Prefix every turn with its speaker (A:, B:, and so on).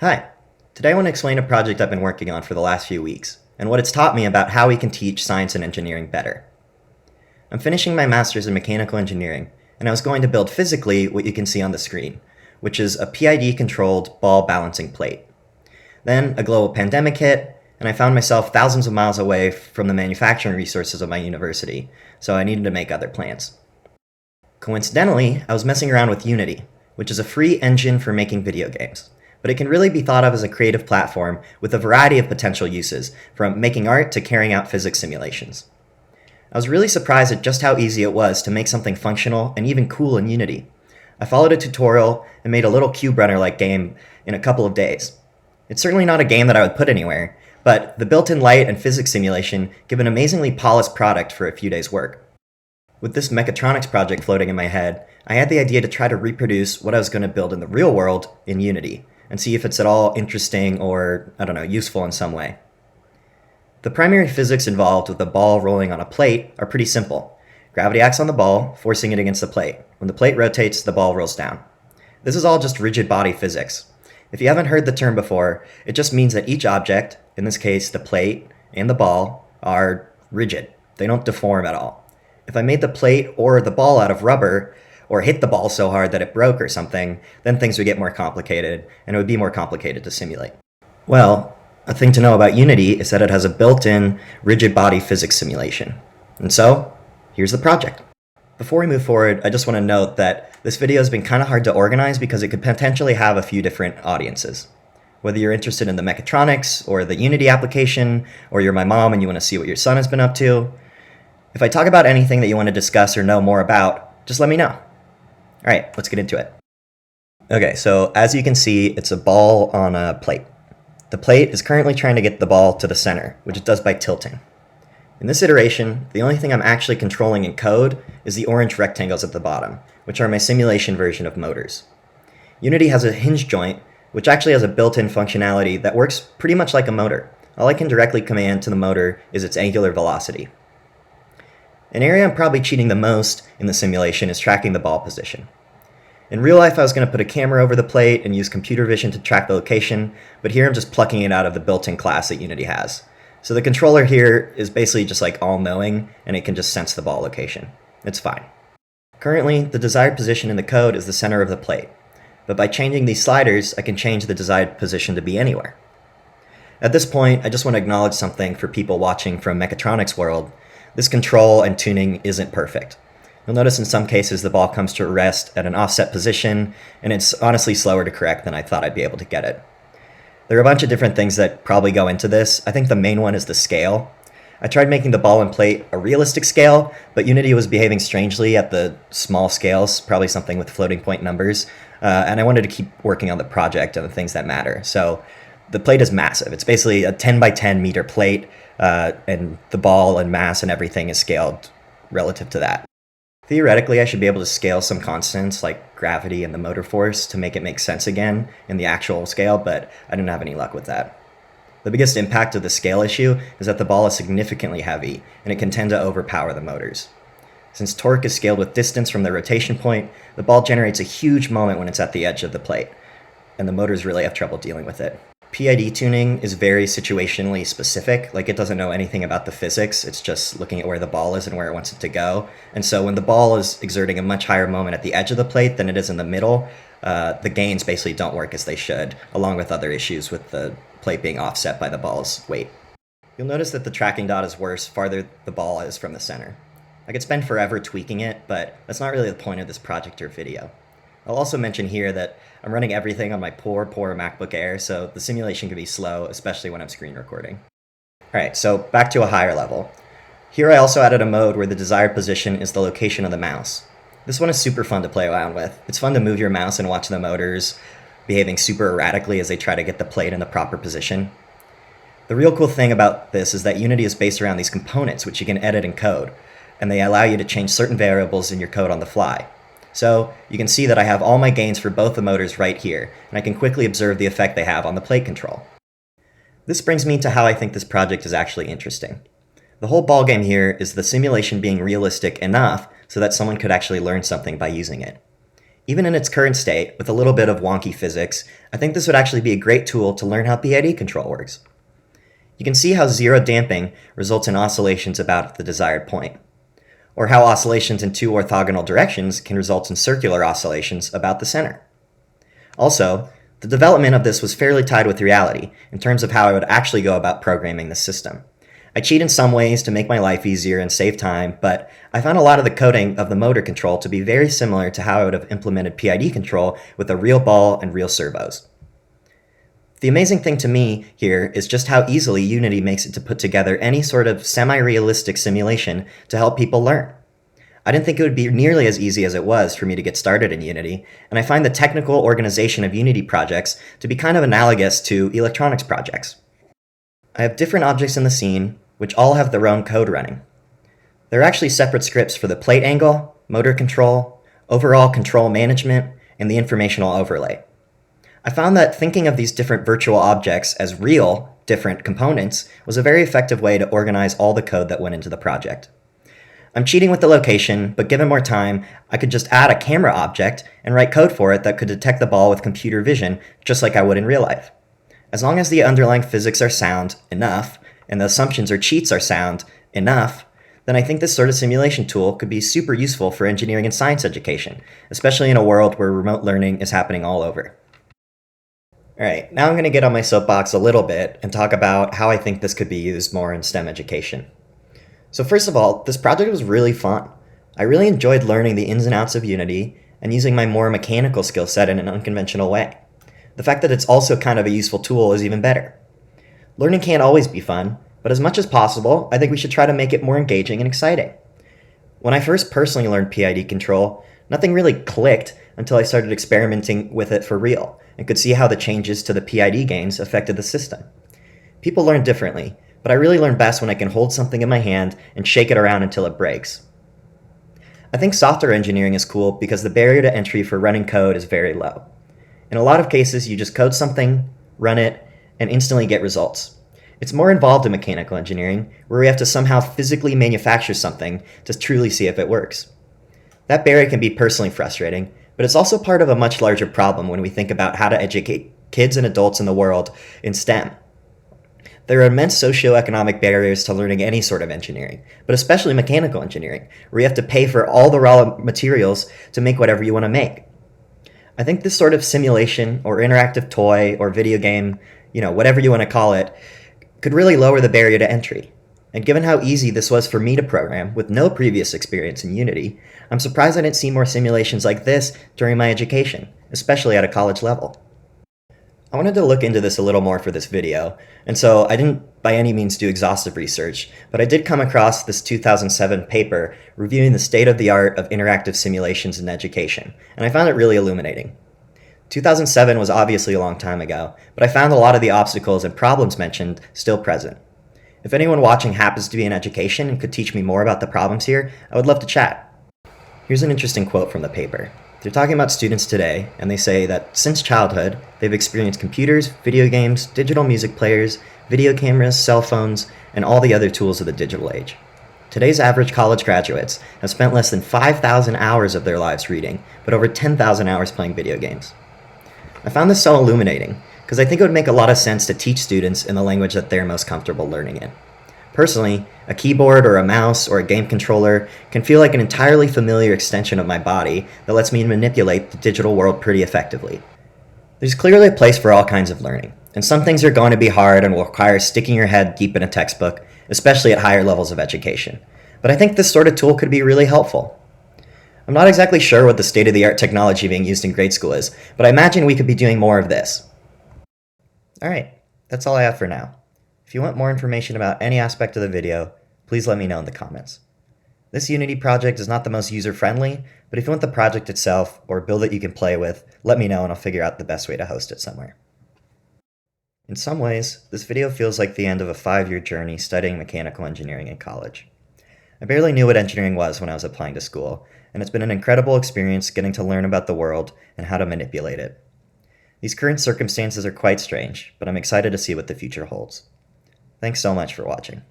A: Hi. Today I want to explain a project I've been working on for the last few weeks, and what it's taught me about how we can teach science and engineering better. I'm finishing my master's in mechanical engineering, and I was going to build physically what you can see on the screen, which is a PID-controlled ball balancing plate. Then a global pandemic hit, and I found myself thousands of miles away from the manufacturing resources of my university, so I needed to make other plans. Coincidentally, I was messing around with Unity, which is a free engine for making video games, but it can really be thought of as a creative platform with a variety of potential uses, from making art to carrying out physics simulations. I was really surprised at just how easy it was to make something functional and even cool in Unity. I followed a tutorial and made a little cube runner-like game in a couple of days. It's certainly not a game that I would put anywhere, but the built-in light and physics simulation give an amazingly polished product for a few days' work. With this mechatronics project floating in my head, I had the idea to try to reproduce what I was going to build in the real world in Unity, and see if it's at all interesting or, useful in some way. The primary physics involved with the ball rolling on a plate are pretty simple. Gravity acts on the ball, forcing it against the plate. When the plate rotates, the ball rolls down. This is all just rigid body physics. If you haven't heard the term before, it just means that each object, in this case the plate and the ball, are rigid. They don't deform at all. If I made the plate or the ball out of rubber, or hit the ball so hard that it broke or something, then things would get more complicated, and it would be more complicated to simulate. Well, a thing to know about Unity is that it has a built-in rigid body physics simulation. And so, here's the project. Before we move forward, I just want to note that this video has been kind of hard to organize because it could potentially have a few different audiences. Whether you're interested in the mechatronics, or the Unity application, or you're my mom and you want to see what your son has been up to. If I talk about anything that you want to discuss or know more about, just let me know. All right, let's get into it. Okay, so as you can see, it's a ball on a plate. The plate is currently trying to get the ball to the center, which it does by tilting. In this iteration, the only thing I'm actually controlling in code is the orange rectangles at the bottom, which are my simulation version of motors. Unity has a hinge joint, which actually has a built-in functionality that works pretty much like a motor. All I can directly command to the motor is its angular velocity. An area I'm probably cheating the most in the simulation is tracking the ball position. In real life, I was going to put a camera over the plate and use computer vision to track the location, but here I'm just plucking it out of the built-in class that Unity has. So the controller here is basically just like all-knowing, and it can just sense the ball location. It's fine. Currently, the desired position in the code is the center of the plate, but by changing these sliders, I can change the desired position to be anywhere. At this point, I just want to acknowledge something for people watching from mechatronics world. This control and tuning isn't perfect. You'll notice in some cases the ball comes to rest at an offset position, and it's honestly slower to correct than I thought I'd be able to get it. There are a bunch of different things that probably go into this. I think the main one is the scale. I tried making the ball and plate a realistic scale, but Unity was behaving strangely at the small scales, probably something with floating point numbers, and I wanted to keep working on the project and the things that matter. So the plate is massive. It's basically a 10 by 10 meter plate, and the ball and mass and everything is scaled relative to that. Theoretically, I should be able to scale some constants like gravity and the motor force to make it make sense again in the actual scale, but I didn't have any luck with that. The biggest impact of the scale issue is that the ball is significantly heavy, and it can tend to overpower the motors. Since torque is scaled with distance from the rotation point, the ball generates a huge moment when it's at the edge of the plate, and the motors really have trouble dealing with it. PID tuning is very situationally specific, like it doesn't know anything about the physics, it's just looking at where the ball is and where it wants it to go. And so when the ball is exerting a much higher moment at the edge of the plate than it is in the middle, the gains basically don't work as they should, along with other issues with the plate being offset by the ball's weight. You'll notice that the tracking dot is worse farther the ball is from the center. I could spend forever tweaking it, but that's not really the point of this project or video. I'll also mention here that I'm running everything on my poor MacBook Air, so the simulation can be slow, especially when I'm screen recording. Alright, so back to a higher level. Here I also added a mode where the desired position is the location of the mouse. This one is super fun to play around with. It's fun to move your mouse and watch the motors behaving super erratically as they try to get the plate in the proper position. The real cool thing about this is that Unity is based around these components, which you can edit in code, and they allow you to change certain variables in your code on the fly. So you can see that I have all my gains for both the motors right here, and I can quickly observe the effect they have on the plate control. This brings me to how I think this project is actually interesting. The whole ballgame here is the simulation being realistic enough so that someone could actually learn something by using it. Even in its current state, with a little bit of wonky physics, I think this would actually be a great tool to learn how PID control works. You can see how zero damping results in oscillations about the desired point, or how oscillations in two orthogonal directions can result in circular oscillations about the center. Also, the development of this was fairly tied with reality in terms of how I would actually go about programming the system. I cheat in some ways to make my life easier and save time, but I found a lot of the coding of the motor control to be very similar to how I would have implemented PID control with a real ball and real servos. The amazing thing to me here is just how easily Unity makes it to put together any sort of semi-realistic simulation to help people learn. I didn't think it would be nearly as easy as it was for me to get started in Unity, and I find the technical organization of Unity projects to be kind of analogous to electronics projects. I have different objects in the scene, which all have their own code running. There are actually separate scripts for the plate angle, motor control, overall control management, and the informational overlay. I found that thinking of these different virtual objects as real, different components was a very effective way to organize all the code that went into the project. I'm cheating with the location, but given more time, I could just add a camera object and write code for it that could detect the ball with computer vision, just like I would in real life. As long as the underlying physics are sound enough, and the assumptions or cheats are sound enough, then I think this sort of simulation tool could be super useful for engineering and science education, especially in a world where remote learning is happening all over. Alright, now I'm going to get on my soapbox a little bit and talk about how I think this could be used more in STEM education. So first of all, this project was really fun. I really enjoyed learning the ins and outs of Unity and using my more mechanical skill set in an unconventional way. The fact that it's also kind of a useful tool is even better. Learning can't always be fun, but as much as possible, I think we should try to make it more engaging and exciting. When I first personally learned PID control, nothing really clicked until I started experimenting with it for real and could see how the changes to the PID gains affected the system. People learn differently, but I really learn best when I can hold something in my hand and shake it around until it breaks. I think software engineering is cool because the barrier to entry for running code is very low. In a lot of cases, you just code something, run it, and instantly get results. It's more involved in mechanical engineering, where we have to somehow physically manufacture something to truly see if it works. That barrier can be personally frustrating, but it's also part of a much larger problem when we think about how to educate kids and adults in the world in STEM. There are immense socioeconomic barriers to learning any sort of engineering, but especially mechanical engineering, where you have to pay for all the raw materials to make whatever you want to make. I think this sort of simulation or interactive toy or video game, whatever you want to call it, could really lower the barrier to entry. And given how easy this was for me to program with no previous experience in Unity, I'm surprised I didn't see more simulations like this during my education, especially at a college level. I wanted to look into this a little more for this video, and so I didn't by any means do exhaustive research, but I did come across this 2007 paper reviewing the state of the art of interactive simulations in education, and I found it really illuminating. 2007 was obviously a long time ago, but I found a lot of the obstacles and problems mentioned still present. If anyone watching happens to be in education and could teach me more about the problems here, I would love to chat. Here's an interesting quote from the paper. They're talking about students today, and they say that since childhood, they've experienced computers, video games, digital music players, video cameras, cell phones, and all the other tools of the digital age. Today's average college graduates have spent less than 5,000 hours of their lives reading, but over 10,000 hours playing video games. I found this so illuminating, because I think it would make a lot of sense to teach students in the language that they're most comfortable learning in. Personally, a keyboard or a mouse or a game controller can feel like an entirely familiar extension of my body that lets me manipulate the digital world pretty effectively. There's clearly a place for all kinds of learning, and some things are going to be hard and will require sticking your head deep in a textbook, especially at higher levels of education. But I think this sort of tool could be really helpful. I'm not exactly sure what the state-of-the-art technology being used in grade school is, but I imagine we could be doing more of this. Alright, that's all I have for now. If you want more information about any aspect of the video, please let me know in the comments. This Unity project is not the most user-friendly, but if you want the project itself or a build that you can play with, let me know and I'll figure out the best way to host it somewhere. In some ways, this video feels like the end of a 5-year journey studying mechanical engineering in college. I barely knew what engineering was when I was applying to school, and it's been an incredible experience getting to learn about the world and how to manipulate it. These current circumstances are quite strange, but I'm excited to see what the future holds. Thanks so much for watching.